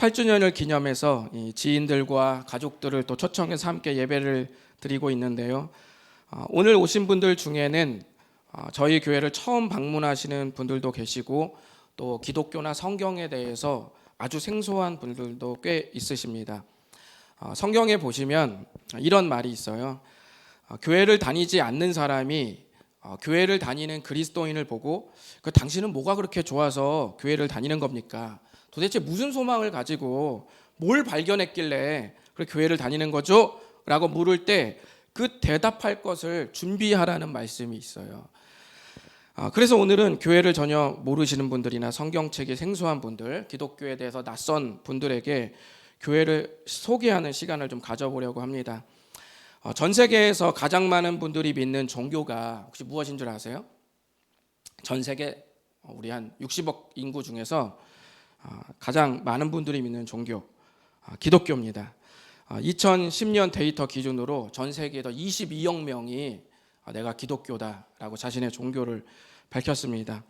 8주년을 기념해서 이 지인들과 가족들을 또 초청해서 함께 예배를 드리고 있는데요. 오늘 오신 분들 중에는 저희 교회를 처음 방문하시는 분들도 계시고 또 기독교나 성경에 대해서 아주 생소한 분들도 꽤 있으십니다. 성경에 보시면 이런 말이 있어요. 교회를 다니지 않는 사람이 교회를 다니는 그리스도인을 보고 당신은 뭐가 그렇게 좋아서 교회를 다니는 겁니까? 도대체 무슨 소망을 가지고 뭘 발견했길래 그렇게 교회를 다니는 거죠? 라고 물을 때 그 대답할 것을 준비하라는 말씀이 있어요. 그래서 오늘은 교회를 전혀 모르시는 분들이나 성경책이 생소한 분들, 기독교에 대해서 낯선 분들에게 교회를 소개하는 시간을 좀 가져보려고 합니다. 전 세계에서 가장 많은 분들이 믿는 종교가 혹시 무엇인 줄 아세요? 전 세계 우리 한 60억 인구 중에서 가장 많은 분들이 믿는 종교 기독교입니다. 2010년 데이터 기준으로 전 세계에서 22억 명이 내가 기독교다라고 자신의 종교를 밝혔습니다.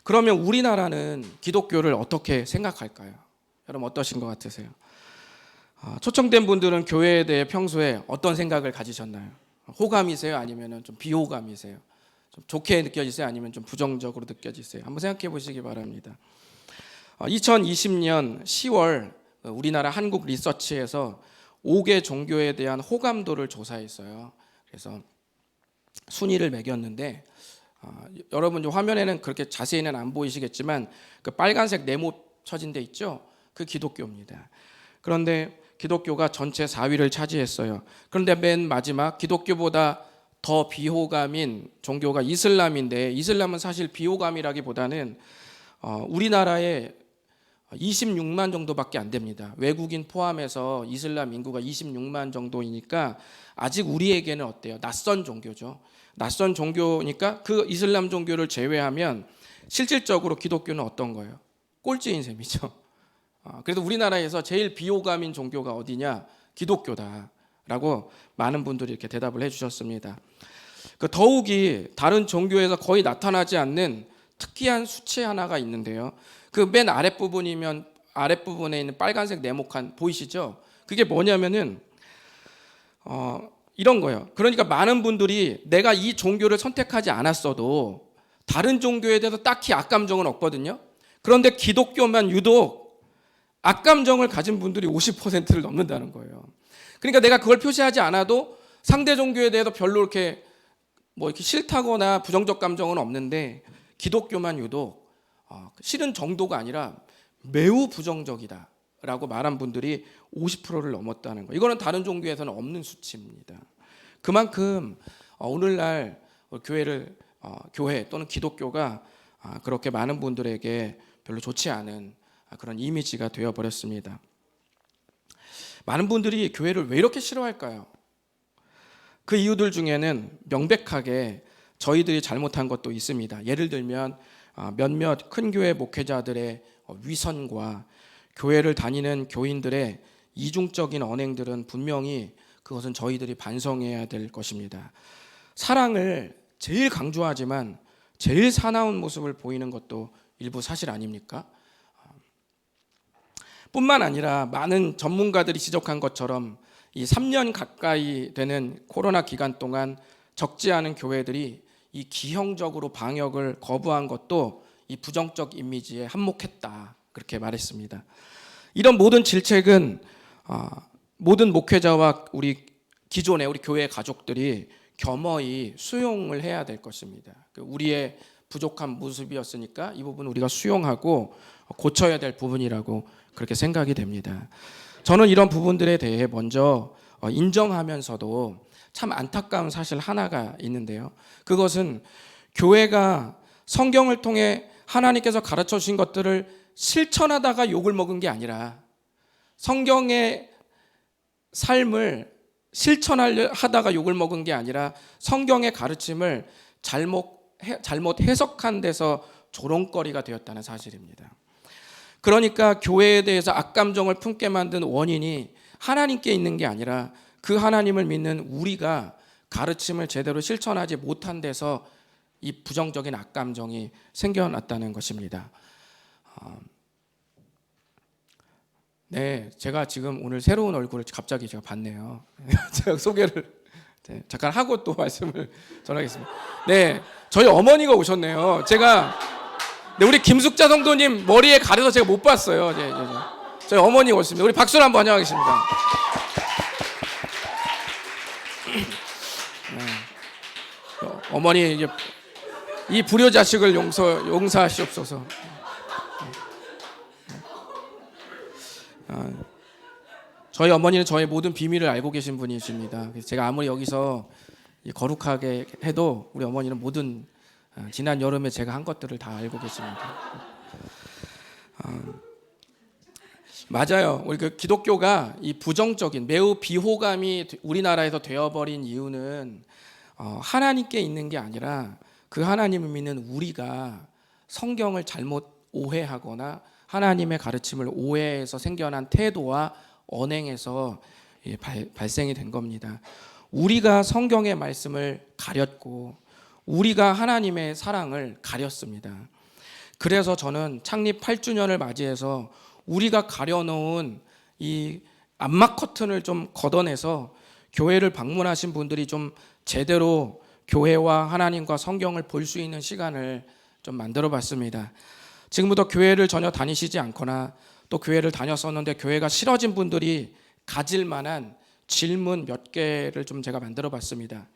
그러면 우리나라는 기독교를 어떻게 생각할까요? 여러분 어떠신 것 같으세요? 초청된 분들은 교회에 대해 평소에 어떤 생각을 가지셨나요? 호감이세요? 아니면 좀 비호감이세요? 좀 좋게 느껴지세요? 아니면 좀 부정적으로 느껴지세요? 한번 생각해 보시기 바랍니다. 2020년 10월 우리나라 한국 리서치에서 5개 종교에 대한 호감도를 조사했어요. 그래서 순위를 매겼는데 여러분 화면에는 그렇게 자세히는 안 보이시겠지만 그 빨간색 네모 쳐진 데 있죠? 그 기독교입니다. 그런데 기독교가 전체 4위를 차지했어요. 그런데 맨 마지막 기독교보다 더 비호감인 종교가 이슬람인데 이슬람은 사실 비호감이라기보다는 우리나라에 26만 정도밖에 안 됩니다. 외국인 포함해서 이슬람 인구가 26만 정도이니까 아직 우리에게는 어때요? 낯선 종교죠. 낯선 종교니까 그 이슬람 종교를 제외하면 실질적으로 기독교는 어떤 거예요? 꼴찌인 셈이죠. 그래서 우리나라에서 제일 비호감인 종교가 어디냐? 기독교다라고 많은 분들이 이렇게 대답을 해주셨습니다. 더욱이 다른 종교에서 거의 나타나지 않는 특이한 수치 하나가 있는데요. 그 맨 아랫부분에 있는 빨간색 네모칸 보이시죠? 그게 뭐냐면은 이런 거예요. 그러니까 많은 분들이 내가 이 종교를 선택하지 않았어도 다른 종교에 대해서 딱히 악감정은 없거든요. 그런데 기독교만 유독 악감정을 가진 분들이 50%를 넘는다는 거예요. 그러니까 내가 그걸 표시하지 않아도 상대 종교에 대해서 별로 이렇게 이렇게 싫다거나 부정적 감정은 없는데 기독교만 유독 싫은 정도가 아니라 매우 부정적이다라고 말한 분들이 50%를 넘었다는 거예요. 이거는 다른 종교에서는 없는 수치입니다. 그만큼 오늘날 교회 또는 기독교가 그렇게 많은 분들에게 별로 좋지 않은 그런 이미지가 되어버렸습니다. 많은 분들이 교회를 왜 이렇게 싫어할까요? 그 이유들 중에는 명백하게 저희들이 잘못한 것도 있습니다. 예를 들면 몇몇 큰 교회 목회자들의 위선과 교회를 다니는 교인들의 이중적인 언행들은 분명히 그것은 저희들이 반성해야 될 것입니다. 사랑을 제일 강조하지만 제일 사나운 모습을 보이는 것도 일부 사실 아닙니까? 뿐만 아니라 많은 전문가들이 지적한 것처럼 이 3년 가까이 되는 코로나 기간 동안 적지 않은 교회들이 이 기형적으로 방역을 거부한 것도 이 부정적 이미지에 한몫했다 그렇게 말했습니다. 이런 모든 질책은 모든 목회자와 기존의 우리 교회 가족들이 겸허히 수용을 해야 될 것입니다. 우리의 부족한 모습이었으니까 이 부분 우리가 수용하고 고쳐야 될 부분이라고 그렇게 생각이 됩니다. 저는 이런 부분들에 대해 먼저 인정하면서도 참 안타까운 사실 하나가 있는데요. 그것은 교회가 성경을 통해 하나님께서 가르쳐 주신 것들을 실천하다가 욕을 먹은 게 아니라 성경의 삶을 실천하다가 욕을 먹은 게 아니라 성경의 가르침을 잘못 해석한 데서 조롱거리가 되었다는 사실입니다. 그러니까 교회에 대해서 악감정을 품게 만든 원인이 하나님께 있는 게 아니라 그 하나님을 믿는 우리가 가르침을 제대로 실천하지 못한 데서 이 부정적인 악감정이 생겨났다는 것입니다. 네, 제가 지금 오늘 새로운 얼굴을 갑자기 제가 봤네요. 제가 소개를 잠깐 하고 또 말씀을 전하겠습니다. 네, 저희 어머니가 오셨네요. 제가 우리 김숙자 성도님 머리에 가려서 제가 못 봤어요. 저희 어머니 오셨습니다. 우리 박수로 한번 환영하겠습니다. 네. 어머니 이제 이 불효자식을 용서하시옵소서. 저희 어머니는 저의 모든 비밀을 알고 계신 분이십니다. 그래서 제가 아무리 여기서 거룩하게 해도 우리 어머니는 모든 지난 여름에 제가 한 것들을 다 알고 계십니다. 맞아요. 우리 그 기독교가 이 부정적인 매우 비호감이 우리나라에서 되어버린 이유는 하나님께 있는 게 아니라 그 하나님을 믿는 우리가 성경을 잘못 오해하거나 하나님의 가르침을 오해해서 생겨난 태도와 언행에서 발생이 된 겁니다. 우리가 성경의 말씀을 가렸고 우리가 하나님의 사랑을 가렸습니다. 그래서 저는 창립 8주년을 맞이해서 우리가 가려놓은 이 암막 커튼을 좀 걷어내서 교회를 방문하신 분들이 좀 제대로 교회와 하나님과 성경을 볼 수 있는 시간을 좀 만들어 봤습니다. 지금부터 교회를 전혀 다니시지 않거나 또 교회를 다녔었는데 교회가 싫어진 분들이 가질 만한 질문 몇 개를 좀 제가 만들어 봤습니다.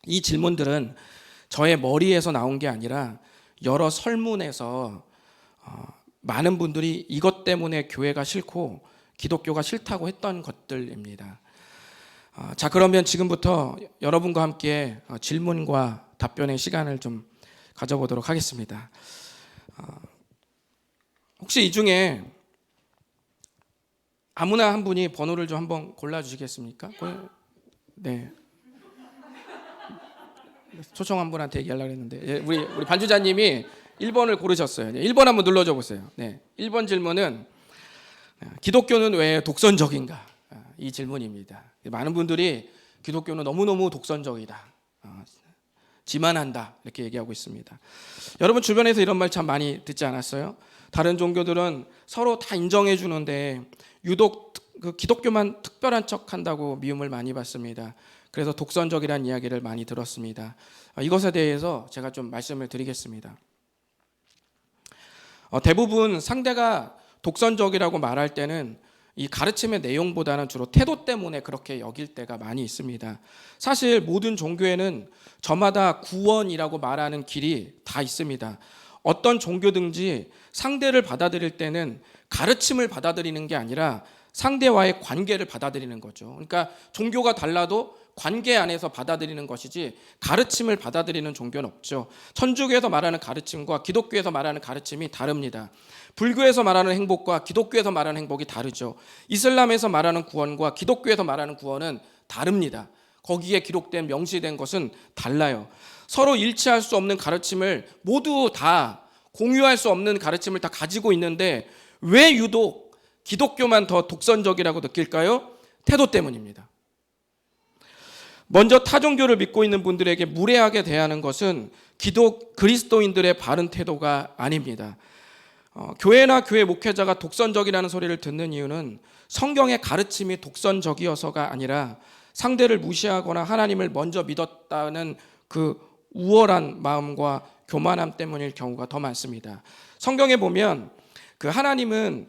이 질문들은 저의 머리에서 나온 게 아니라 여러 설문에서 많은 분들이 이것 때문에 교회가 싫고 기독교가 싫다고 했던 것들입니다. 자, 그러면 지금부터 여러분과 함께 질문과 답변의 시간을 좀 가져보도록 하겠습니다. 혹시 이 중에 아무나 한 분이 번호를 좀 한번 골라주시겠습니까? 네. 초청한 분한테 얘기하려고 했는데 우리 반주자님이 1번을 고르셨어요. 1번 한번 눌러줘 보세요. 네. 1번 질문은 기독교는 왜 독선적인가? 이 질문입니다. 많은 분들이 기독교는 너무너무 독선적이다. 지만한다. 이렇게 얘기하고 있습니다. 여러분 주변에서 이런 말 참 많이 듣지 않았어요? 다른 종교들은 서로 다 인정해 주는데 유독 그 기독교만 특별한 척 한다고 미움을 많이 받습니다. 그래서 독선적이라는 이야기를 많이 들었습니다. 이것에 대해서 제가 좀 말씀을 드리겠습니다. 대부분 상대가 독선적이라고 말할 때는 이 가르침의 내용보다는 주로 태도 때문에 그렇게 여길 때가 많이 있습니다. 사실 모든 종교에는 저마다 구원이라고 말하는 길이 다 있습니다. 어떤 종교든지 상대를 받아들일 때는 가르침을 받아들이는 게 아니라 상대와의 관계를 받아들이는 거죠. 그러니까 종교가 달라도 관계 안에서 받아들이는 것이지 가르침을 받아들이는 종교는 없죠. 천주교에서 말하는 가르침과 기독교에서 말하는 가르침이 다릅니다. 불교에서 말하는 행복과 기독교에서 말하는 행복이 다르죠. 이슬람에서 말하는 구원과 기독교에서 말하는 구원은 다릅니다. 거기에 기록된 명시된 것은 달라요. 서로 일치할 수 없는 가르침을 모두 다 공유할 수 없는 가르침을 다 가지고 있는데 왜 유독 기독교만 더 독선적이라고 느낄까요? 태도 때문입니다. 먼저 타종교를 믿고 있는 분들에게 무례하게 대하는 것은 그리스도인들의 바른 태도가 아닙니다. 교회나 교회 목회자가 독선적이라는 소리를 듣는 이유는 성경의 가르침이 독선적이어서가 아니라 상대를 무시하거나 하나님을 먼저 믿었다는 그 우월한 마음과 교만함 때문일 경우가 더 많습니다. 성경에 보면 그 하나님은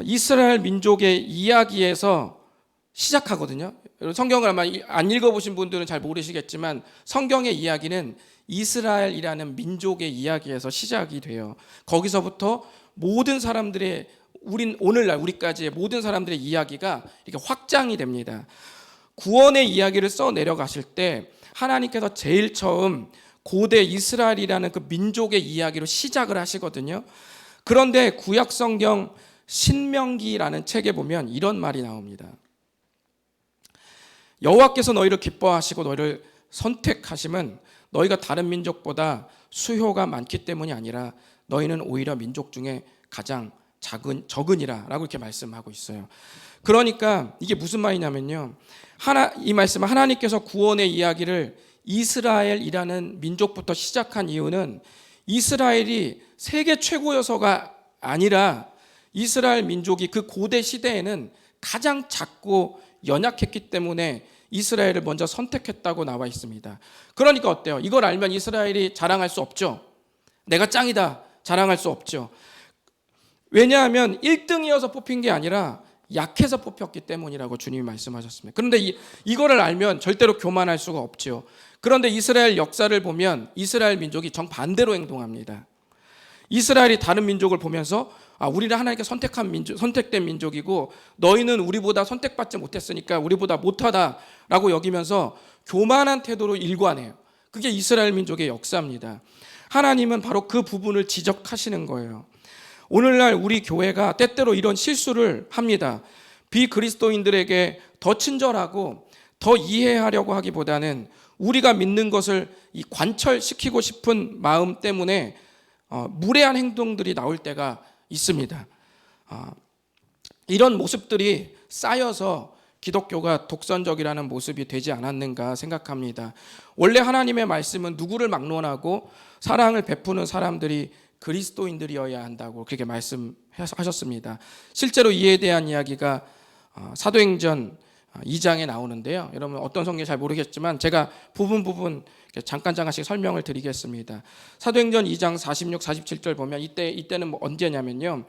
이스라엘 민족의 이야기에서 시작하거든요. 성경을 아마 안 읽어보신 분들은 잘 모르시겠지만 성경의 이야기는 이스라엘이라는 민족의 이야기에서 시작이 돼요. 거기서부터 모든 사람들의 오늘날 우리까지의 모든 사람들의 이야기가 이렇게 확장이 됩니다. 구원의 이야기를 써 내려가실 때 하나님께서 제일 처음 고대 이스라엘이라는 그 민족의 이야기로 시작을 하시거든요. 그런데 구약 성경 신명기라는 책에 보면 이런 말이 나옵니다. 여호와께서 너희를 기뻐하시고 너희를 선택하심은 너희가 다른 민족보다 수효가 많기 때문이 아니라 너희는 오히려 민족 중에 가장 적으니라 라고 이렇게 말씀하고 있어요. 그러니까 이게 무슨 말이냐면요, 이 말씀은 하나님께서 구원의 이야기를 이스라엘이라는 민족부터 시작한 이유는 이스라엘이 세계 최고여서가 아니라 이스라엘 민족이 그 고대 시대에는 가장 작고 연약했기 때문에 이스라엘을 먼저 선택했다고 나와 있습니다. 그러니까 어때요? 이걸 알면 이스라엘이 자랑할 수 없죠. 내가 짱이다 자랑할 수 없죠. 왜냐하면 1등이어서 뽑힌 게 아니라 약해서 뽑혔기 때문이라고 주님이 말씀하셨습니다. 그런데 이거를 알면 절대로 교만할 수가 없죠. 그런데 이스라엘 역사를 보면 이스라엘 민족이 정반대로 행동합니다. 이스라엘이 다른 민족을 보면서 우리는 하나님께 선택된 민족이고 너희는 우리보다 선택받지 못했으니까 우리보다 못하다라고 여기면서 교만한 태도로 일관해요. 그게 이스라엘 민족의 역사입니다. 하나님은 바로 그 부분을 지적하시는 거예요. 오늘날 우리 교회가 때때로 이런 실수를 합니다. 비그리스도인들에게 더 친절하고 더 이해하려고 하기보다는 우리가 믿는 것을 관철시키고 싶은 마음 때문에 무례한 행동들이 나올 때가 있습니다. 이런 모습들이 쌓여서 기독교가 독선적이라는 모습이 되지 않았는가 생각합니다. 원래 하나님의 말씀은 누구를 막론하고 사랑을 베푸는 사람들이 그리스도인들이어야 한다고 그렇게 말씀하셨습니다. 실제로 이에 대한 이야기가 사도행전 2장에 나오는데요. 여러분 어떤 성경인지 잘 모르겠지만 제가 부분 잠깐씩 설명을 드리겠습니다. 사도행전 2장 46, 47절 보면 이때는 언제냐면요.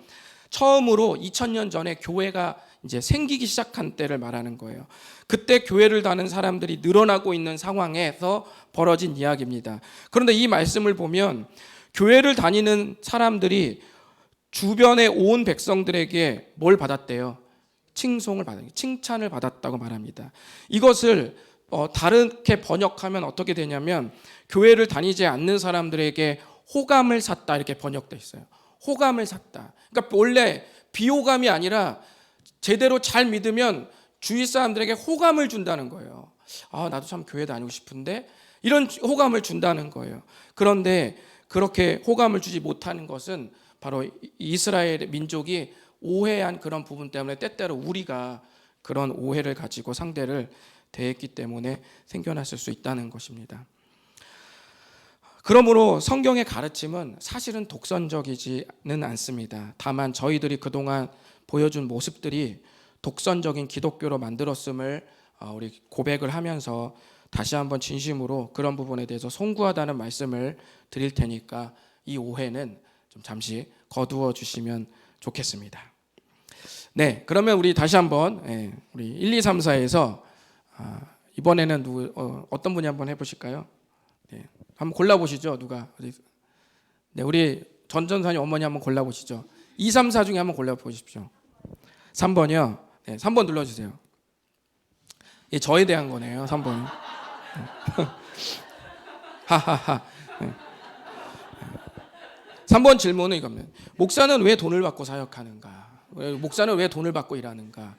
처음으로 2000년 전에 교회가 이제 생기기 시작한 때를 말하는 거예요. 그때 교회를 다는 사람들이 늘어나고 있는 상황에서 벌어진 이야기입니다. 그런데 이 말씀을 보면 교회를 다니는 사람들이 주변에 온 백성들에게 뭘 받았대요? 칭찬을 받았다고 말합니다. 이것을 다르게 번역하면 어떻게 되냐면 교회를 다니지 않는 사람들에게 호감을 샀다 이렇게 번역돼 있어요. 호감을 샀다. 그러니까 원래 비호감이 아니라 제대로 잘 믿으면 주위 사람들에게 호감을 준다는 거예요. 나도 참 교회 다니고 싶은데 이런 호감을 준다는 거예요. 그런데 그렇게 호감을 주지 못하는 것은 바로 이스라엘 민족이 오해한 그런 부분 때문에 때때로 우리가 그런 오해를 가지고 상대를 대했기 때문에 생겨났을 수 있다는 것입니다. 그러므로 성경의 가르침은 사실은 독선적이지는 않습니다. 다만 저희들이 그동안 보여준 모습들이 독선적인 기독교로 만들었음을 우리 고백을 하면서 다시 한번 진심으로 그런 부분에 대해서 송구하다는 말씀을 드릴 테니까 이 오해는 좀 잠시 거두어 주시면 좋겠습니다. 네, 그러면 우리 다시 한번 우리 1, 2, 3, 4에서 이번에는 어떤 분이 한번 해보실까요? 네, 한번 골라보시죠. 누가? 네, 우리 전 전사님 어머니 한번 골라보시죠. 2, 3, 4 중에 한번 골라보십시오. 3번이요. 네, 3번 눌러주세요. 예, 저에 대한 거네요. 3번. 하하하. 3번 질문은 이겁니다. 목사는 왜 돈을 받고 사역하는가? 목사는 왜 돈을 받고 일하는가?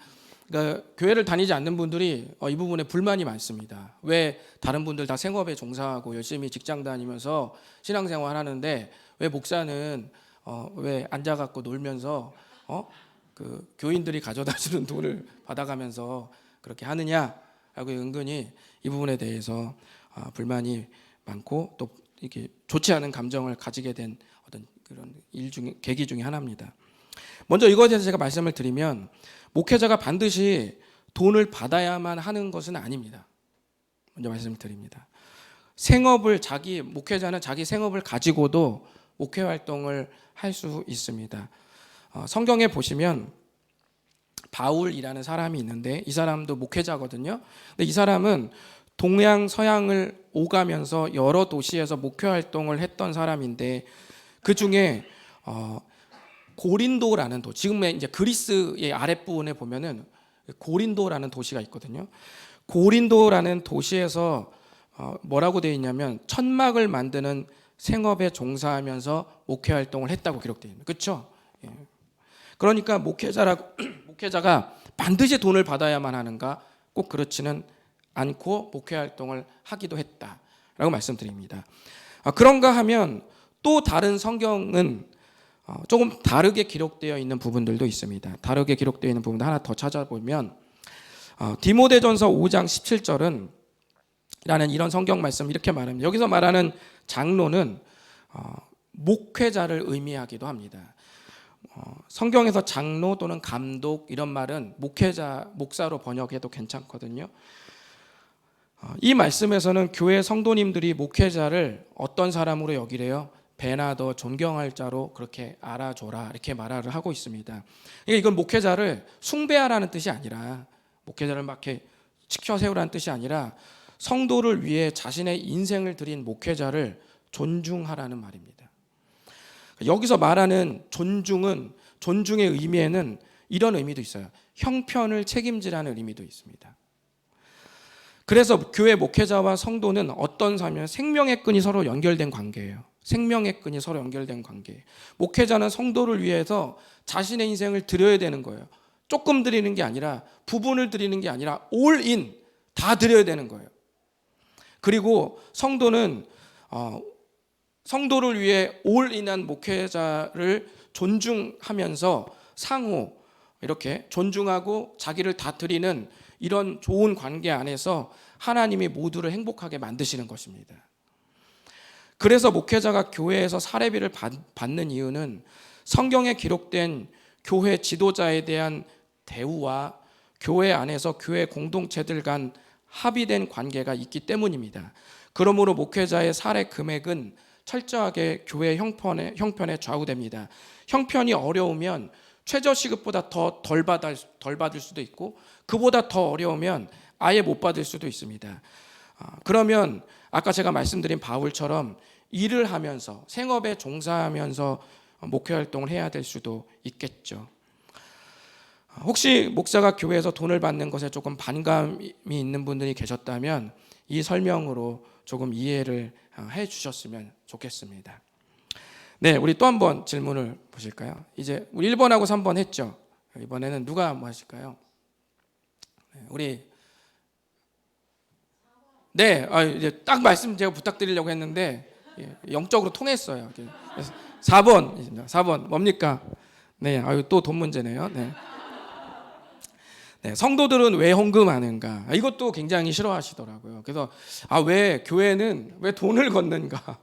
그러니까 교회를 다니지 않는 분들이 이 부분에 불만이 많습니다. 왜 다른 분들 다 생업에 종사하고 열심히 직장 다니면서 신앙생활 하는데 왜 목사는 왜 앉아갖고 놀면서 그 교인들이 가져다주는 돈을 받아가면서 그렇게 하느냐라고 은근히 이 부분에 대해서 불만이 많고 또 이렇게 좋지 않은 감정을 가지게 된 어떤 그런 계기 중에 하나입니다. 먼저 이거에 대해서 제가 말씀을 드리면 목회자가 반드시 돈을 받아야만 하는 것은 아닙니다. 먼저 말씀을 드립니다. 목회자는 자기 생업을 가지고도 목회 활동을 할 수 있습니다. 성경에 보시면 바울이라는 사람이 있는데 이 사람도 목회자거든요. 근데 이 사람은 동양 서양을 오가면서 여러 도시에서 목회 활동을 했던 사람인데 그 중에 고린도라는 지금의 이제 그리스의 아랫부분에 보면은 고린도라는 도시가 있거든요. 고린도라는 도시에서 뭐라고 되어 있냐면 천막을 만드는 생업에 종사하면서 목회 활동을 했다고 기록되어 있는. 그렇죠? 예. 그러니까 목회자가 반드시 돈을 받아야만 하는가? 꼭 그렇지는 않고 목회 활동을 하기도 했다라고 말씀드립니다. 그런가 하면 또 다른 성경은 조금 다르게 기록되어 있는 부분들도 있습니다. 다르게 기록되어 있는 부분 하나 더 찾아보면 디모데전서 5장 17절은 라는 이런 성경 말씀 이렇게 말합니다. 여기서 말하는 장로는 목회자를 의미하기도 합니다. 성경에서 장로 또는 감독 이런 말은 목회자, 목사로 번역해도 괜찮거든요. 이 말씀에서는 교회 성도님들이 목회자를 어떤 사람으로 여기래요? 배나 더 존경할 자로 그렇게 알아줘라, 이렇게 말을 하고 있습니다. 그러니까 이건 목회자를 숭배하라는 뜻이 아니라, 목회자를 막 이렇게 지켜 세우라는 뜻이 아니라 성도를 위해 자신의 인생을 드린 목회자를 존중하라는 말입니다. 여기서 말하는 존중의 의미에는 이런 의미도 있어요. 형편을 책임지라는 의미도 있습니다. 그래서 교회 목회자와 성도는 어떤 사람이면 생명의 끈이 서로 연결된 관계예요. 생명의 끈이 서로 연결된 관계예요. 목회자는 성도를 위해서 자신의 인생을 드려야 되는 거예요. 조금 드리는 게 아니라, 부분을 드리는 게 아니라 올인 다 드려야 되는 거예요. 그리고 성도는 성도를 위해 올인한 목회자를 존중하면서 상호 이렇게 존중하고 자기를 다 드리는 이런 좋은 관계 안에서 하나님이 모두를 행복하게 만드시는 것입니다. 그래서 목회자가 교회에서 사례비를 받는 이유는 성경에 기록된 교회 지도자에 대한 대우와 교회 안에서 교회 공동체들 간 합의된 관계가 있기 때문입니다. 그러므로 목회자의 사례 금액은 철저하게 교회 형편에 좌우됩니다. 형편이 어려우면 최저시급보다 덜 받을 수도 있고, 그보다 더 어려우면 아예 못 받을 수도 있습니다. 그러면 아까 제가 말씀드린 바울처럼 일을 하면서, 생업에 종사하면서 목회 활동을 해야 될 수도 있겠죠. 혹시 목사가 교회에서 돈을 받는 것에 조금 반감이 있는 분들이 계셨다면 이 설명으로 조금 이해를 해 주셨으면 좋겠습니다. 네, 우리 또 한 번 질문을 보실까요? 이제 우리 1번하고 3번 했죠. 이번에는 누가 뭐 하실까요? 우리 네, 이제 딱 말씀 제가 부탁드리려고 했는데 영적으로 통했어요. 4번 뭡니까? 네, 또 돈 문제네요. 네. 네, 성도들은 왜 헌금하는가? 이것도 굉장히 싫어하시더라고요. 그래서 왜 교회는 왜 돈을 걷는가?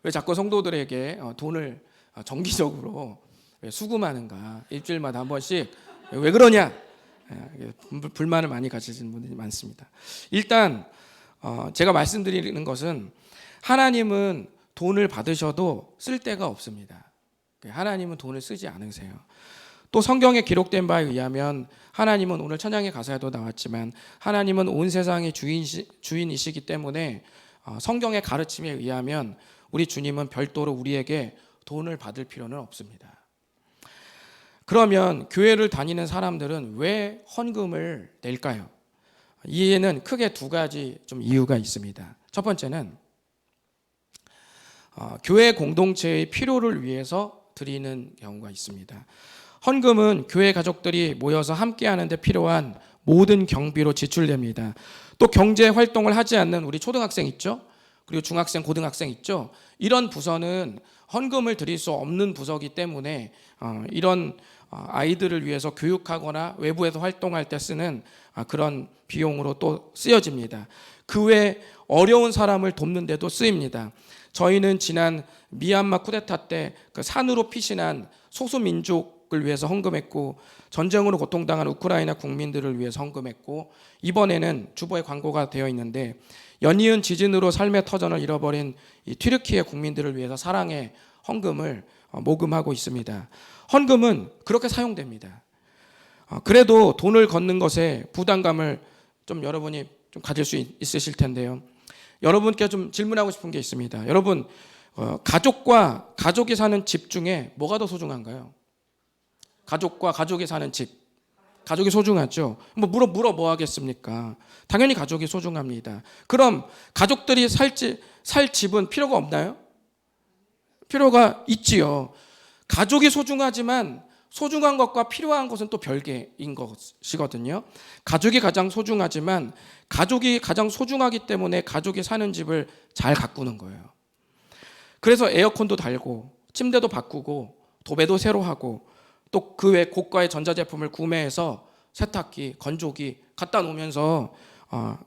왜 자꾸 성도들에게 돈을 정기적으로 왜 수금하는가? 일주일마다 한 번씩 왜 그러냐? 불만을 많이 가지시는 분들이 많습니다. 일단 제가 말씀드리는 것은 하나님은 돈을 받으셔도 쓸 데가 없습니다. 하나님은 돈을 쓰지 않으세요. 또 성경에 기록된 바에 의하면 하나님은, 오늘 찬양의 가사에도 나왔지만 하나님은 온 세상의 주인이시기 때문에 성경의 가르침에 의하면 우리 주님은 별도로 우리에게 돈을 받을 필요는 없습니다. 그러면 교회를 다니는 사람들은 왜 헌금을 낼까요? 이에는 크게 두 가지 좀 이유가 있습니다. 첫 번째는 교회 공동체의 필요를 위해서 드리는 경우가 있습니다. 헌금은 교회 가족들이 모여서 함께 하는 데 필요한 모든 경비로 지출됩니다. 또 경제 활동을 하지 않는 우리 초등학생 있죠? 그리고 중학생, 고등학생 있죠? 이런 부서는 헌금을 드릴 수 없는 부서이기 때문에 이런 아이들을 위해서 교육하거나 외부에서 활동할 때 쓰는 그런 비용으로 또 쓰여집니다. 그 외에 어려운 사람을 돕는 데도 쓰입니다. 저희는 지난 미얀마 쿠데타 때 그 산으로 피신한 소수민족을 위해서 헌금했고, 전쟁으로 고통당한 우크라이나 국민들을 위해서 헌금했고, 이번에는 주보에 광고가 되어 있는데 연이은 지진으로 삶의 터전을 잃어버린 이 튀르키예 국민들을 위해서 사랑의 헌금을 모금하고 있습니다. 헌금은 그렇게 사용됩니다. 그래도 돈을 걷는 것에 부담감을 좀 여러분이 좀 가질 수 있으실 텐데요. 여러분께 좀 질문하고 싶은 게 있습니다. 여러분, 가족과 가족이 사는 집 중에 뭐가 더 소중한가요? 가족과 가족이 사는 집. 가족이 소중하죠. 물어 뭐 하겠습니까? 당연히 가족이 소중합니다. 그럼 가족들이 살 집은 필요가 없나요? 필요가 있지요. 가족이 소중하지만 소중한 것과 필요한 것은 또 별개인 것이거든요. 가족이 가장 소중하지만 가족이 가장 소중하기 때문에 가족이 사는 집을 잘 가꾸는 거예요. 그래서 에어컨도 달고 침대도 바꾸고 도배도 새로 하고 또 그 외 고가의 전자제품을 구매해서 세탁기, 건조기 갖다 놓으면서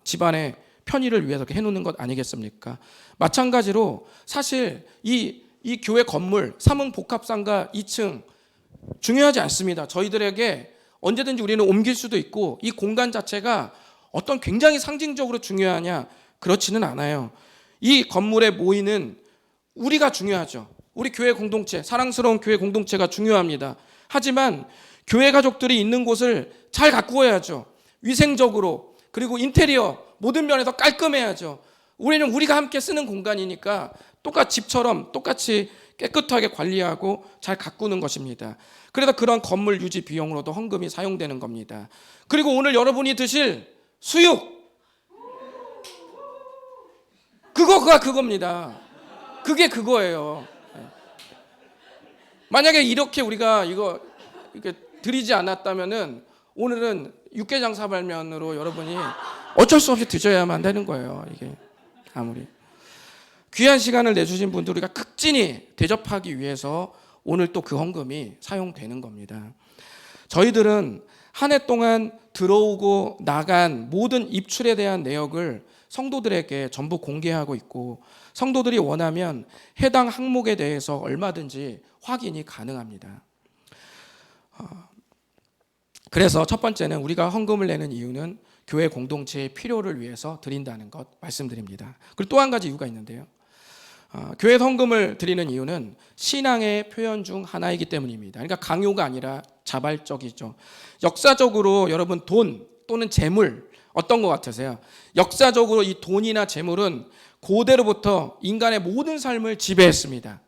집안의 편의를 위해서 이렇게 해놓는 것 아니겠습니까? 마찬가지로 사실 이 교회 건물 삼흥복합상가 2층 중요하지 않습니다. 저희들에게 언제든지 우리는 옮길 수도 있고 이 공간 자체가 어떤 굉장히 상징적으로 중요하냐 그렇지는 않아요. 이 건물에 모이는 우리가 중요하죠. 우리 교회 공동체, 사랑스러운 교회 공동체가 중요합니다. 하지만 교회 가족들이 있는 곳을 잘 가꾸어야죠. 위생적으로, 그리고 인테리어 모든 면에서 깔끔해야죠. 우리는 우리가 함께 쓰는 공간이니까 똑같이 집처럼 똑같이 깨끗하게 관리하고 잘 가꾸는 것입니다. 그래서 그런 건물 유지 비용으로도 헌금이 사용되는 겁니다. 그리고 오늘 여러분이 드실 수육, 그겁니다. 그게 그거예요. 만약에 이렇게 우리가 이렇게 드리지 않았다면은 오늘은 육개장 사발면으로 여러분이 어쩔 수 없이 드셔야만 되는 거예요. 이게 아무리 귀한 시간을 내주신 분들 우리가 극진히 대접하기 위해서 오늘 또 그 헌금이 사용되는 겁니다. 저희들은 한 해 동안 들어오고 나간 모든 입출에 대한 내역을 성도들에게 전부 공개하고 있고 성도들이 원하면 해당 항목에 대해서 얼마든지 확인이 가능합니다. 그래서 첫 번째는 우리가 헌금을 내는 이유는 교회 공동체의 필요를 위해서 드린다는 것 말씀드립니다. 그리고 또 한 가지 이유가 있는데요. 교회 헌금을 드리는 이유는 신앙의 표현 중 하나이기 때문입니다. 그러니까 강요가 아니라 자발적이죠. 역사적으로 여러분 돈 또는 재물 어떤 것 같으세요? 역사적으로 이 돈이나 재물은 고대로부터 인간의 모든 삶을 지배했습니다.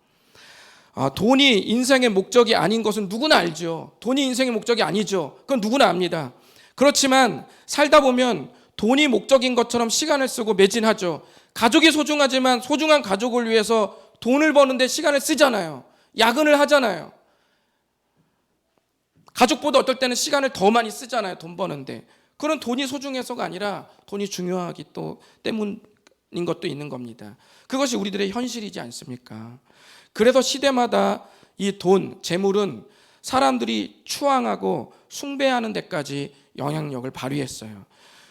돈이 인생의 목적이 아닌 것은 누구나 알죠. 돈이 인생의 목적이 아니죠. 그건 누구나 압니다. 그렇지만 살다 보면 돈이 목적인 것처럼 시간을 쓰고 매진하죠. 가족이 소중하지만 소중한 가족을 위해서 돈을 버는데 시간을 쓰잖아요. 야근을 하잖아요. 가족보다 어떨 때는 시간을 더 많이 쓰잖아요. 돈 버는데. 그런 돈이 소중해서가 아니라 돈이 중요하기 또 때문인 것도 있는 겁니다. 그것이 우리들의 현실이지 않습니까? 그래서 시대마다 이 돈, 재물은 사람들이 추앙하고 숭배하는 데까지 영향력을 발휘했어요.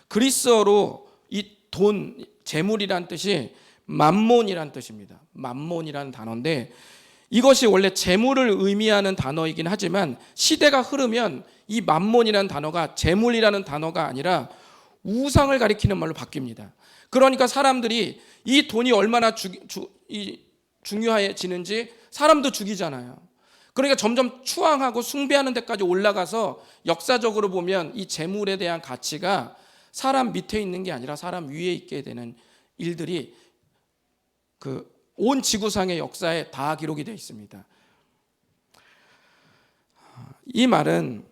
그리스어로 이 돈, 재물이란 뜻이 맘몬이란 뜻입니다. 맘몬이라는 단어인데 이것이 원래 재물을 의미하는 단어이긴 하지만 시대가 흐르면 이 맘몬이라는 단어가 재물이라는 단어가 아니라 우상을 가리키는 말로 바뀝니다. 그러니까 사람들이 이 돈이 얼마나 중요해지는지 사람도 죽이잖아요. 그러니까 점점 추앙하고 숭배하는 데까지 올라가서 역사적으로 보면 이 재물에 대한 가치가 사람 밑에 있는 게 아니라 사람 위에 있게 되는 일들이 그 온 지구상의 역사에 다 기록이 되어 있습니다. 이 말은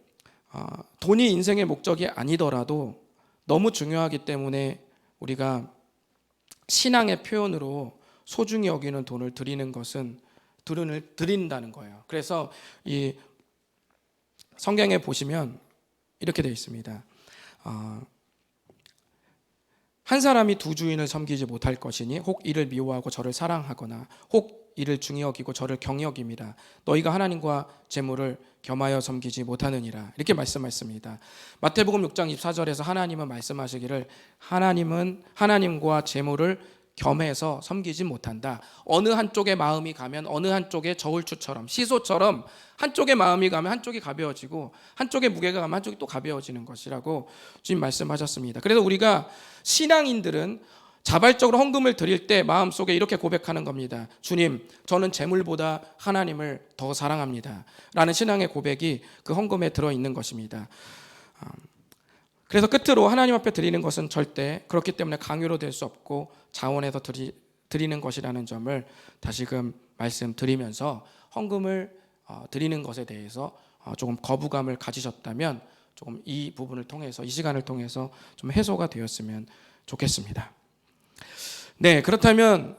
돈이 인생의 목적이 아니더라도 너무 중요하기 때문에 우리가 신앙의 표현으로 소중히 여기는 돈을 드리는 것은 드린다는 거예요. 그래서 이 성경에 보시면 이렇게 되어 있습니다. 한 사람이 두 주인을 섬기지 못할 것이니 혹 이를 미워하고 저를 사랑하거나 혹 이를 중히 여기고 저를 경히 여김이라. 너희가 하나님과 재물을 겸하여 섬기지 못하느니라. 이렇게 말씀하셨습니다. 마태복음 6장 24절에서 하나님은 말씀하시기를 하나님은 하나님과 재물을 겸해서 섬기지 못한다. 어느 한쪽에 마음이 가면 어느 한쪽에 저울추처럼 시소처럼 한쪽에 마음이 가면 한쪽이 가벼워지고 한쪽에 무게가 가면 한쪽이 또 가벼워지는 것이라고 주님 말씀하셨습니다. 그래서 우리가 신앙인들은 자발적으로 헌금을 드릴 때 마음속에 이렇게 고백하는 겁니다. 주님, 저는 재물보다 하나님을 더 사랑합니다. 라는 신앙의 고백이 그 헌금에 들어있는 것입니다. 그래서 끝으로 하나님 앞에 드리는 것은 절대 그렇기 때문에 강요로 될 수 없고 자원해서 드리는 것이라는 점을 다시금 말씀드리면서 헌금을 드리는 것에 대해서 조금 거부감을 가지셨다면 조금 이 부분을 통해서 이 시간을 통해서 좀 해소가 되었으면 좋겠습니다. 네, 그렇다면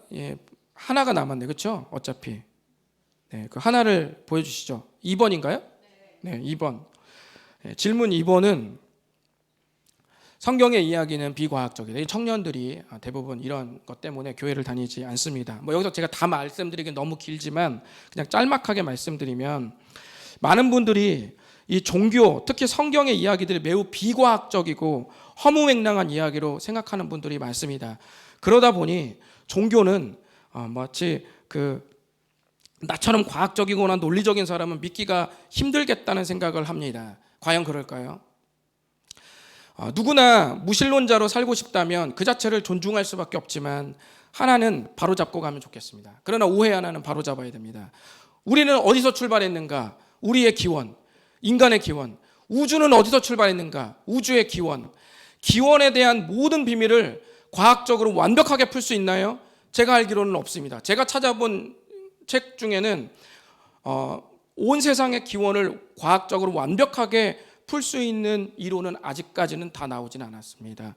하나가 남았네, 그렇죠? 어차피 그 하나를 보여주시죠. 2번인가요? 네, 2번. 질문 2번은 성경의 이야기는 비과학적이다. 청년들이 대부분 이런 것 때문에 교회를 다니지 않습니다. 여기서 제가 다 말씀드리긴 너무 길지만 그냥 짤막하게 말씀드리면 많은 분들이 이 종교, 특히 성경의 이야기들이 매우 비과학적이고 허무맹랑한 이야기로 생각하는 분들이 많습니다. 그러다 보니 종교는 마치 그 나처럼 과학적이거나 논리적인 사람은 믿기가 힘들겠다는 생각을 합니다. 과연 그럴까요? 누구나 무신론자로 살고 싶다면 그 자체를 존중할 수밖에 없지만 하나는 바로잡고 가면 좋겠습니다. 그러나 오해 하나는 바로잡아야 됩니다. 우리는 어디서 출발했는가? 우리의 기원, 인간의 기원. 우주는 어디서 출발했는가? 우주의 기원. 기원에 대한 모든 비밀을 과학적으로 완벽하게 풀 수 있나요? 제가 알기로는 없습니다. 제가 찾아본 책 중에는 온 세상의 기원을 과학적으로 완벽하게 풀 수 있는 이론은 아직까지는 다 나오진 않았습니다.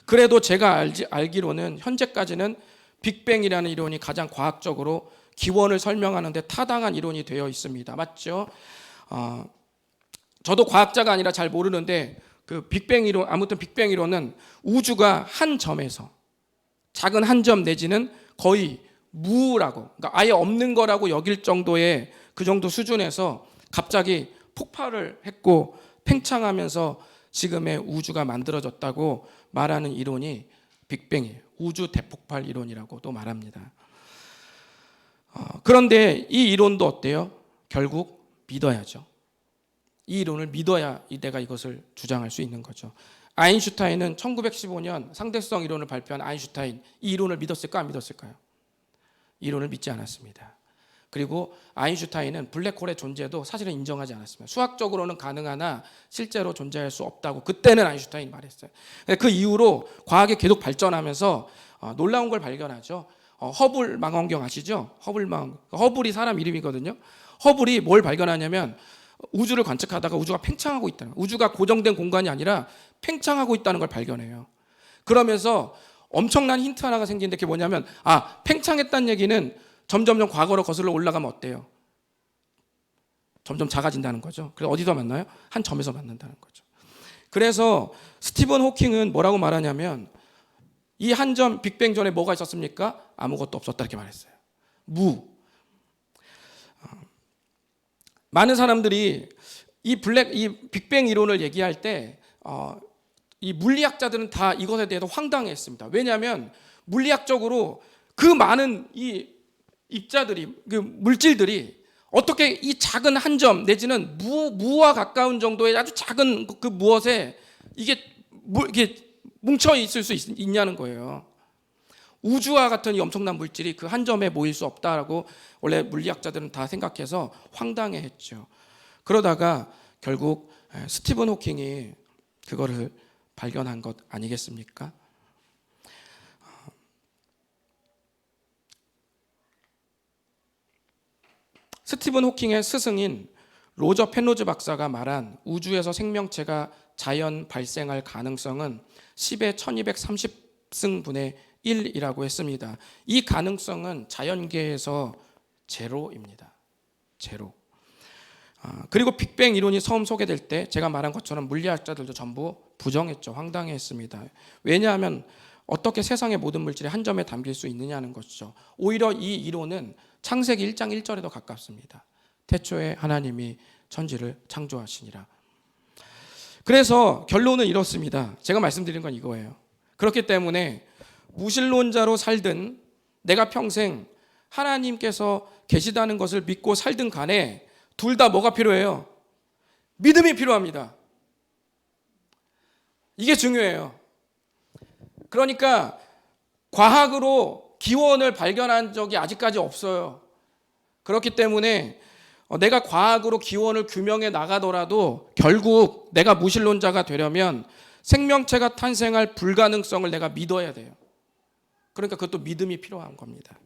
그래도 제가 알기로는 현재까지는 빅뱅이라는 이론이 가장 과학적으로 기원을 설명하는 데 타당한 이론이 되어 있습니다. 맞죠? 저도 과학자가 아니라 잘 모르는데 그 빅뱅 이론, 아무튼 빅뱅 이론은 우주가 한 점에서 작은 한 점 내지는 거의 무라고, 그러니까 아예 없는 거라고 여길 정도의 그 정도 수준에서 갑자기 폭발을 했고 팽창하면서 지금의 우주가 만들어졌다고 말하는 이론이 빅뱅이에요. 우주 대폭발 이론이라고도 말합니다. 그런데 이 이론도 어때요? 결국 믿어야죠. 이 이론을 믿어야 내가 이것을 주장할 수 있는 거죠. 아인슈타인은 1915년 상대성 이론을 발표한 아인슈타인, 이 이론을 믿었을까 안 믿었을까요? 이론을 믿지 않았습니다. 그리고 아인슈타인은 블랙홀의 존재도 사실은 인정하지 않았습니다. 수학적으로는 가능하나 실제로 존재할 수 없다고 그때는 아인슈타인이 말했어요. 그 이후로 과학이 계속 발전하면서 놀라운 걸 발견하죠. 허블 망원경 아시죠? 허블이 사람 이름이거든요. 허블이 뭘 발견하냐면 우주를 관측하다가 우주가 팽창하고 있다는 거예요. 우주가 고정된 공간이 아니라 팽창하고 있다는 걸 발견해요. 그러면서 엄청난 힌트 하나가 생기는데 그게 뭐냐면 팽창했다는 얘기는 점점점 과거로 거슬러 올라가면 어때요? 점점 작아진다는 거죠. 그래서 어디서 만나요? 한 점에서 만난다는 거죠. 그래서 스티븐 호킹은 뭐라고 말하냐면 이 한 점 빅뱅 전에 뭐가 있었습니까? 아무것도 없었다 이렇게 말했어요. 무. 많은 사람들이 이 빅뱅 이론을 얘기할 때 이 물리학자들은 다 이것에 대해서 황당해했습니다. 왜냐하면 물리학적으로 그 많은 이 입자들이, 그 물질들이 어떻게 이 작은 한 점 내지는 무와 가까운 정도의 아주 작은 그 무엇에 이게 뭉쳐 있을 수 있냐는 거예요. 우주와 같은 이 엄청난 물질이 그 한 점에 모일 수 없다라고 원래 물리학자들은 다 생각해서 황당해했죠. 그러다가 결국 스티븐 호킹이 그거를 발견한 것 아니겠습니까? 스티븐 호킹의 스승인 로저 펜로즈 박사가 말한 우주에서 생명체가 자연 발생할 가능성은 10의 1230승분의 1이라고 했습니다. 이 가능성은 자연계에서 제로입니다. 제로. 그리고 빅뱅 이론이 처음 소개될 때 제가 말한 것처럼 물리학자들도 전부 부정했죠. 황당해했습니다. 왜냐하면 어떻게 세상의 모든 물질이 한 점에 담길 수 있느냐는 것이죠. 오히려 이 이론은 창세기 1장 1절에도 가깝습니다. 태초에 하나님이 천지를 창조하시니라. 그래서 결론은 이렇습니다. 제가 말씀드린 건 이거예요. 그렇기 때문에 무신론자로 살든 내가 평생 하나님께서 계시다는 것을 믿고 살든 간에 둘 다 뭐가 필요해요? 믿음이 필요합니다. 이게 중요해요. 그러니까 과학으로 기원을 발견한 적이 아직까지 없어요. 그렇기 때문에 내가 과학으로 기원을 규명해 나가더라도 결국 내가 무신론자가 되려면 생명체가 탄생할 불가능성을 내가 믿어야 돼요. 그러니까 그것도 믿음이 필요한 겁니다.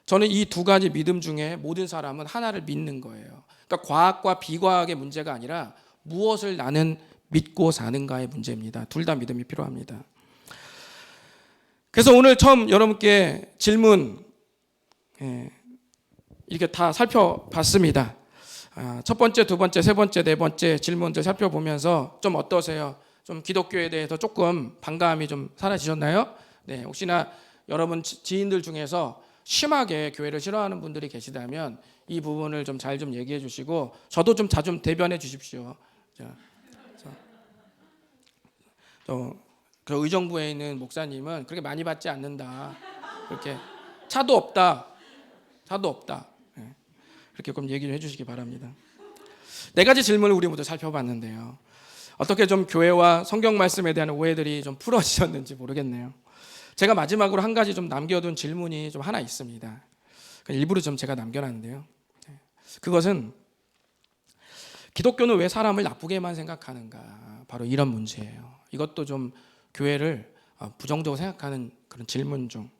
저는 이 두 가지 믿음 중에 모든 사람은 하나를 믿는 거예요. 그러니까 과학과 비과학의 문제가 아니라 무엇을 나는 믿고 사는가의 문제입니다. 둘 다 믿음이 필요합니다. 그래서 오늘 처음 여러분께 질문 이렇게 다 살펴봤습니다. 첫 번째, 두 번째, 세 번째, 네 번째 질문들 살펴보면서 좀 어떠세요? 좀 기독교에 대해서 조금 반감이 좀 사라지셨나요? 네, 혹시나 여러분 지인들 중에서 심하게 교회를 싫어하는 분들이 계시다면 이 부분을 좀 잘 좀 얘기해 주시고 저도 좀 자주 대변해 주십시오. 그 의정부에 있는 목사님은 그렇게 많이 받지 않는다. 그렇게 차도 없다. 그렇게 좀 얘기를 해주시기 바랍니다. 네 가지 질문을 우리 모두 살펴봤는데요. 어떻게 좀 교회와 성경 말씀에 대한 오해들이 좀 풀어지셨는지 모르겠네요. 제가 마지막으로 한 가지 좀 남겨둔 질문이 좀 하나 있습니다. 일부러 좀 제가 남겨놨는데요. 그것은 기독교는 왜 사람을 나쁘게만 생각하는가? 바로 이런 문제예요. 이것도 좀 교회를 부정적으로 생각하는 그런 질문 중,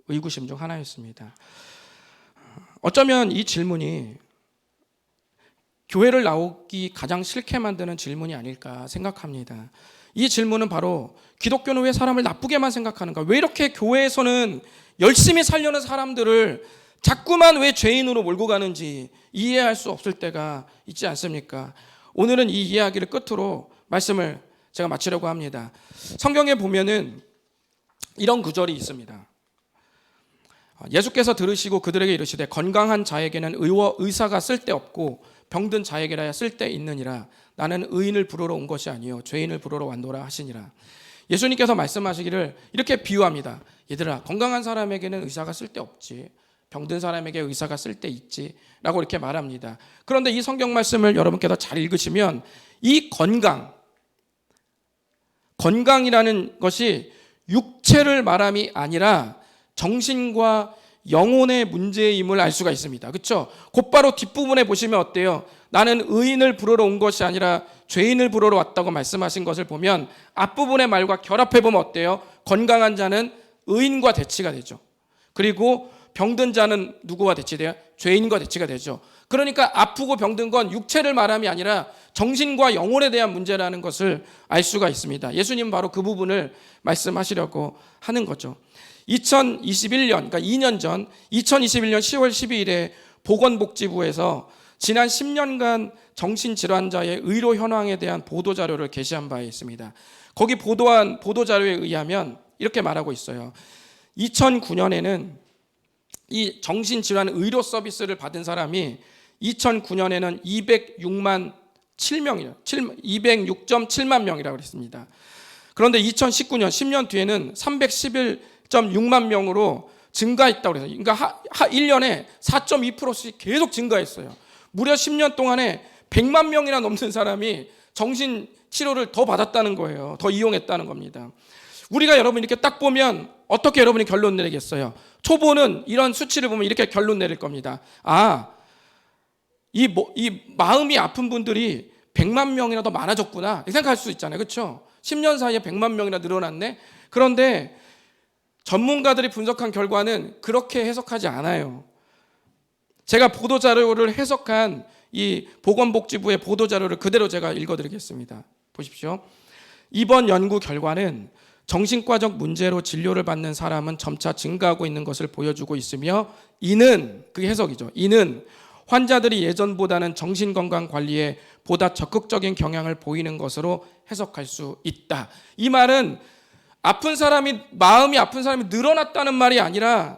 의구심 중 하나였습니다. 어쩌면 이 질문이 교회를 나오기 가장 싫게 만드는 질문이 아닐까 생각합니다. 이 질문은 바로 기독교는 왜 사람을 나쁘게만 생각하는가? 왜 이렇게 교회에서는 열심히 살려는 사람들을 자꾸만 왜 죄인으로 몰고 가는지 이해할 수 없을 때가 있지 않습니까? 오늘은 이 이야기를 끝으로 말씀을 제가 마치려고 합니다. 성경에 보면은 이런 구절이 있습니다. 예수께서 들으시고 그들에게 이르시되 건강한 자에게는 의사가 쓸데없고 병든 자에게라야 쓸데있느니라. 나는 의인을 부르러 온 것이 아니요 죄인을 부르러 왔노라 하시니라. 예수님께서 말씀하시기를 이렇게 비유합니다. 얘들아, 건강한 사람에게는 의사가 쓸데없지, 병든 사람에게 의사가 쓸데있지 라고 이렇게 말합니다. 그런데 이 성경 말씀을 여러분께서 잘 읽으시면 이 건강이라는 것이 육체를 말함이 아니라 정신과 영혼의 문제임을 알 수가 있습니다. 그렇죠? 곧바로 뒷부분에 보시면 어때요? 나는 의인을 부르러 온 것이 아니라 죄인을 부르러 왔다고 말씀하신 것을 보면 앞부분의 말과 결합해 보면 어때요? 건강한 자는 의인과 대치가 되죠. 그리고 병든 자는 누구와 대치돼요? 죄인과 대치가 되죠. 그러니까 아프고 병든 건 육체를 말함이 아니라 정신과 영혼에 대한 문제라는 것을 알 수가 있습니다. 예수님은 바로 그 부분을 말씀하시려고 하는 거죠. 2021년, 그러니까 2년 전 2021년 10월 12일에 보건복지부에서 지난 10년간 정신질환자의 의료 현황에 대한 보도자료를 게시한 바 있습니다. 거기 보도한 보도자료에 의하면 이렇게 말하고 있어요. 2009년에는 이 정신질환 의료 서비스를 받은 사람이 2009년에는 206만 7명이요. 206.7만 명이라고 그랬습니다. 그런데 2019년 10년 뒤에는 311.6만 명으로 증가했다고 그래서 그러니까 1년에 4.2%씩 계속 증가했어요. 무려 10년 동안에 100만 명이나 넘는 사람이 정신 치료를 더 받았다는 거예요. 더 이용했다는 겁니다. 우리가 여러분 이렇게 딱 보면 어떻게 여러분이 결론 내리겠어요? 초보는 이런 수치를 보면 이렇게 결론 내릴 겁니다. 이 마음이 아픈 분들이 100만 명이나 더 많아졌구나 생각할 수 있잖아요. 그렇죠? 10년 사이에 100만 명이나 늘어났네. 그런데 전문가들이 분석한 결과는 그렇게 해석하지 않아요. 제가 보도자료를 해석한 이 보건복지부의 보도자료를 그대로 제가 읽어드리겠습니다. 보십시오. 이번 연구 결과는 정신과적 문제로 진료를 받는 사람은 점차 증가하고 있는 것을 보여주고 있으며 이는, 그게 해석이죠. 이는 환자들이 예전보다는 정신건강 관리에 보다 적극적인 경향을 보이는 것으로 해석할 수 있다. 이 말은 마음이 아픈 사람이 늘어났다는 말이 아니라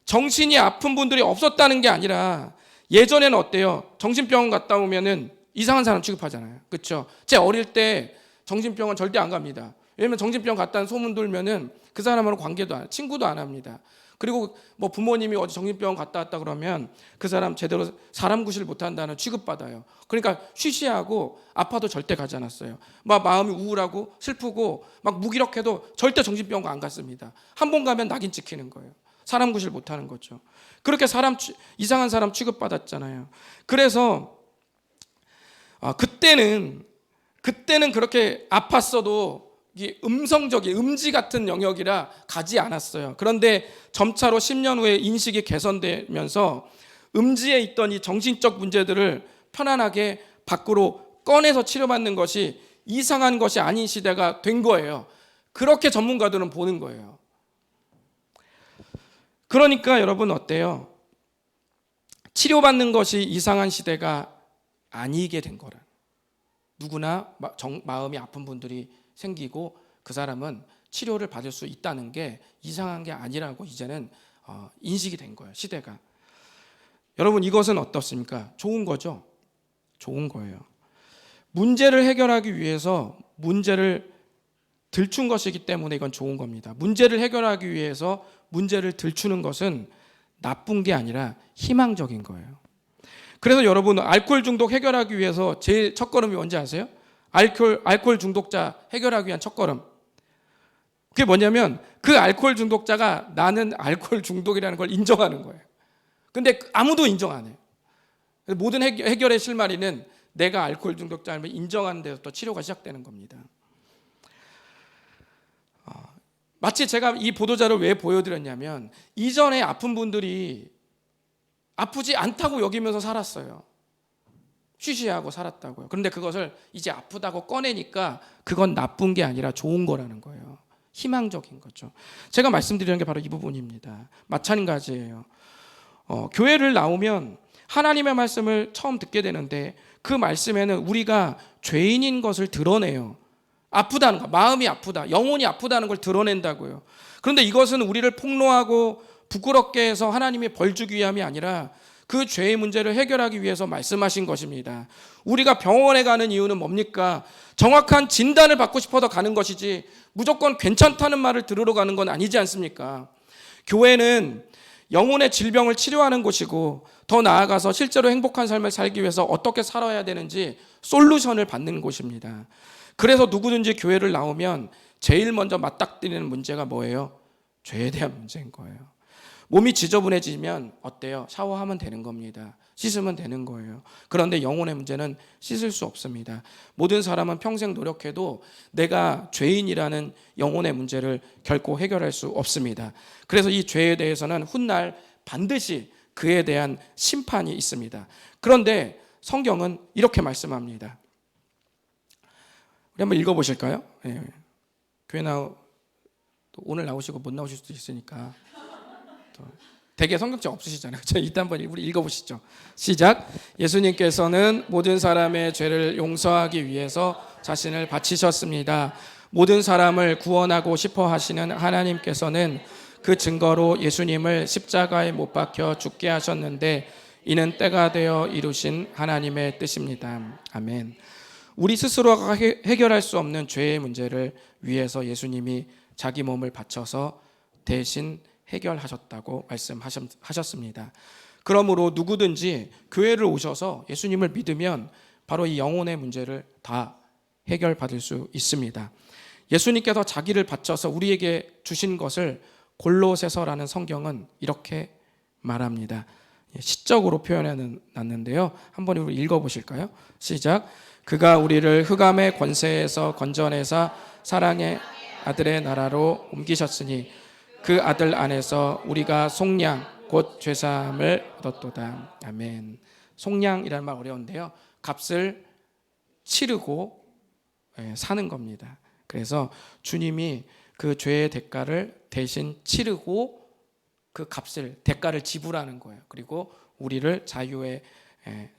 정신이 아픈 분들이 없었다는 게 아니라 예전에는 어때요? 정신병원 갔다 오면은 이상한 사람 취급하잖아요. 그렇죠? 제 어릴 때 정신병원 절대 안 갑니다. 왜냐면 정신병원 갔다는 소문 돌면은 그 사람하고 관계도 안, 친구도 안 합니다. 그리고 뭐 부모님이 어디 정신병원 갔다 왔다 그러면 그 사람 제대로 사람 구실 못한다는 취급받아요. 그러니까 쉬쉬하고 아파도 절대 가지 않았어요. 막 마음이 우울하고 슬프고 막 무기력해도 절대 정신병원 안 갔습니다. 한 번 가면 낙인 찍히는 거예요. 사람 구실 못하는 거죠. 그렇게 이상한 사람 취급받았잖아요. 그래서 그때는 그렇게 아팠어도 이게 음성적인 음지 같은 영역이라 가지 않았어요. 그런데 점차로 10년 후에 인식이 개선되면서 음지에 있던 이 정신적 문제들을 편안하게 밖으로 꺼내서 치료받는 것이 이상한 것이 아닌 시대가 된 거예요. 그렇게 전문가들은 보는 거예요. 그러니까 여러분 어때요? 치료받는 것이 이상한 시대가 아니게 된 거라. 누구나 마음이 아픈 분들이 생기고 그 사람은 치료를 받을 수 있다는 게 이상한 게 아니라고 이제는 인식이 된 거예요. 시대가. 여러분 이것은 어떻습니까? 좋은 거죠. 좋은 거예요. 문제를 해결하기 위해서 문제를 들춘 것이기 때문에 이건 좋은 겁니다. 문제를 해결하기 위해서 문제를 들추는 것은 나쁜 게 아니라 희망적인 거예요. 그래서 여러분, 알코올 중독 해결하기 위해서 제일 첫걸음이 뭔지 아세요? 알코올 중독자 해결하기 위한 첫걸음. 그게 뭐냐면 그 알코올 중독자가 나는 알코올 중독이라는 걸 인정하는 거예요. 근데 아무도 인정 안 해요. 모든 해결의 실마리는 내가 알코올 중독자임을 인정하는 데서 또 치료가 시작되는 겁니다. 마치 제가 이 보도자를 왜 보여드렸냐면 이전에 아픈 분들이 아프지 않다고 여기면서 살았어요. 쉬쉬하고 살았다고요. 그런데 그것을 이제 아프다고 꺼내니까 그건 나쁜 게 아니라 좋은 거라는 거예요. 희망적인 거죠. 제가 말씀드리는 게 바로 이 부분입니다. 마찬가지예요. 교회를 나오면 하나님의 말씀을 처음 듣게 되는데 그 말씀에는 우리가 죄인인 것을 드러내요. 아프다는 거, 마음이 아프다, 영혼이 아프다는 걸 드러낸다고요. 그런데 이것은 우리를 폭로하고 부끄럽게 해서 하나님이 벌 주기 위함이 아니라 그 죄의 문제를 해결하기 위해서 말씀하신 것입니다. 우리가 병원에 가는 이유는 뭡니까? 정확한 진단을 받고 싶어서 가는 것이지 무조건 괜찮다는 말을 들으러 가는 건 아니지 않습니까? 교회는 영혼의 질병을 치료하는 곳이고 더 나아가서 실제로 행복한 삶을 살기 위해서 어떻게 살아야 되는지 솔루션을 받는 곳입니다. 그래서 누구든지 교회를 나오면 제일 먼저 맞닥뜨리는 문제가 뭐예요? 죄에 대한 문제인 거예요. 몸이 지저분해지면 어때요? 샤워하면 되는 겁니다. 씻으면 되는 거예요. 그런데 영혼의 문제는 씻을 수 없습니다. 모든 사람은 평생 노력해도 내가 죄인이라는 영혼의 문제를 결코 해결할 수 없습니다. 그래서 이 죄에 대해서는 훗날 반드시 그에 대한 심판이 있습니다. 그런데 성경은 이렇게 말씀합니다. 우리 한번 읽어보실까요? 네. 교회 오늘 나오시고 못 나오실 수도 있으니까 대개 성경책 없으시잖아요. 일단 한번 우리 읽어보시죠. 시작. 예수님께서는 모든 사람의 죄를 용서하기 위해서 자신을 바치셨습니다. 모든 사람을 구원하고 싶어 하시는 하나님께서는 그 증거로 예수님을 십자가에 못 박혀 죽게 하셨는데 이는 때가 되어 이루신 하나님의 뜻입니다. 아멘. 우리 스스로가 해결할 수 없는 죄의 문제를 위해서 예수님이 자기 몸을 바쳐서 대신 해결하셨다고 말씀하셨습니다. 그러므로 누구든지 교회를 오셔서 예수님을 믿으면 바로 이 영혼의 문제를 다 해결받을 수 있습니다. 예수님께서 자기를 바쳐서 우리에게 주신 것을 골로새서라는 성경은 이렇게 말합니다. 시적으로 표현해 놨는데요. 한번 우리 읽어보실까요? 시작. 그가 우리를 흑암의 권세에서 건져내사 사랑의 아들의 나라로 옮기셨으니 그 아들 안에서 우리가 속량 곧 죄사함을 얻었도다. 아멘. 속량이라는 말 어려운데요. 값을 치르고 사는 겁니다. 그래서 주님이 그 죄의 대가를 대신 치르고 그 대가를 지불하는 거예요. 그리고 우리를 자유의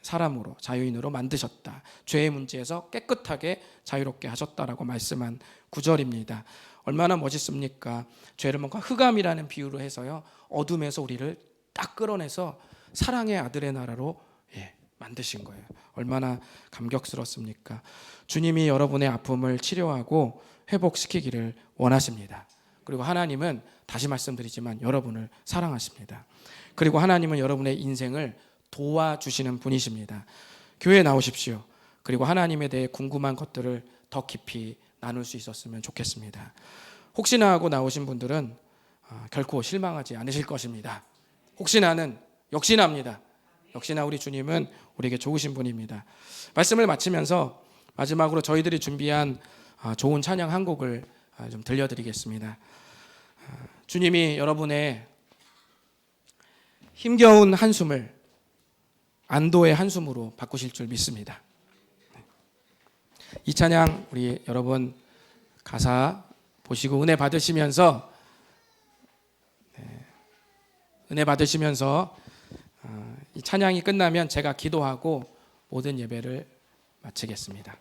사람으로, 자유인으로 만드셨다. 죄의 문제에서 깨끗하게 자유롭게 하셨다라고 말씀한 구절입니다. 얼마나 멋있습니까? 죄를 뭔가 흑암이라는 비유로 해서요, 어둠에서 우리를 딱 끌어내서 사랑의 아들의 나라로 만드신 거예요. 얼마나 감격스럽습니까? 주님이 여러분의 아픔을 치료하고 회복시키기를 원하십니다. 그리고 하나님은 다시 말씀드리지만 여러분을 사랑하십니다. 그리고 하나님은 여러분의 인생을 도와주시는 분이십니다. 교회에 나오십시오. 그리고 하나님에 대해 궁금한 것들을 더 깊이 나눌 수 있었으면 좋겠습니다. 혹시나 하고 나오신 분들은 결코 실망하지 않으실 것입니다. 혹시나는 역시나입니다. 역시나 우리 주님은 우리에게 좋으신 분입니다. 말씀을 마치면서 마지막으로 저희들이 준비한 좋은 찬양 한 곡을 좀 들려드리겠습니다. 주님이 여러분의 힘겨운 한숨을 안도의 한숨으로 바꾸실 줄 믿습니다. 이 찬양 우리 여러분 가사 보시고 은혜 받으시면서 이 찬양이 끝나면 제가 기도하고 모든 예배를 마치겠습니다.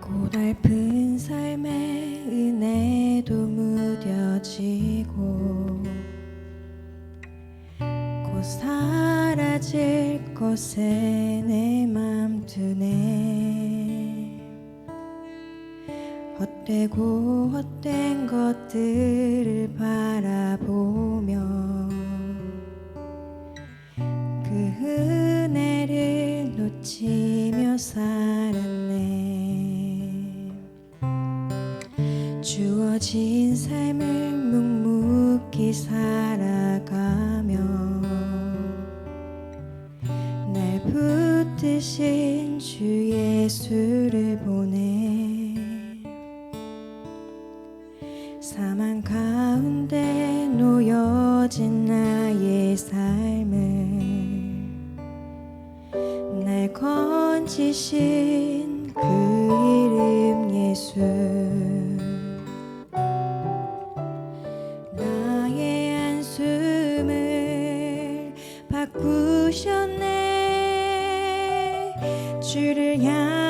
고달픈 삶의 은혜도 무뎌지고 곧 사라질 것에 내 맘 드네. 헛되고 헛된 것들을 바라보며 그 은혜를 놓치며 살았네. 주어진 삶을 묵묵히 살아가며 날 붙드신 주 예수를 보내. 사망 가운데 놓여진 나의 삶을 날 건지신 그 이름 예수. 나의 한숨을 바꾸셨네. 주를 향해